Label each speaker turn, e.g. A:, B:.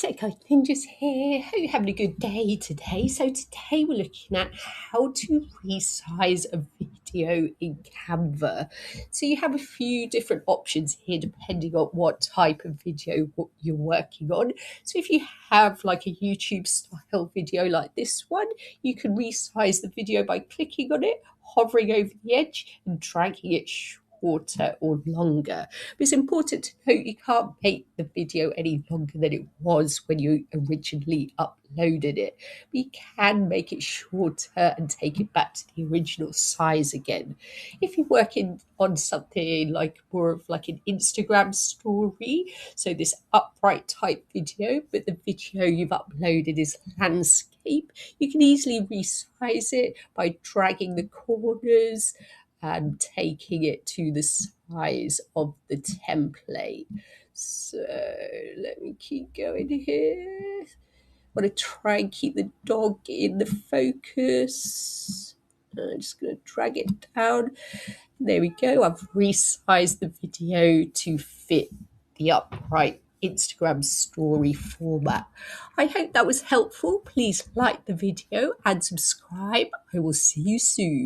A: Tech Ninjas here. Hope you're having a good day today. So today we're looking at how to resize a video in Canva. So you have a few different options here depending on what type of video you're working on. So if you have like a YouTube style video like this one, you can resize the video by clicking on it, hovering over the edge and dragging it shorter or longer. But it's important to note you can't make the video any longer than it was when you originally uploaded it. But you can make it shorter and take it back to the original size again. If you're working on something like more of like an Instagram story, so this upright type video, but the video you've uploaded is landscape, you can easily resize it by dragging the corners and taking it to the size of the template. So let me keep going here. I want to try and keep the dog in the focus. I'm just going to drag it down. There we go. I've resized the video to fit the upright Instagram story format. I hope that was helpful. Please like the video and subscribe. I will see you soon.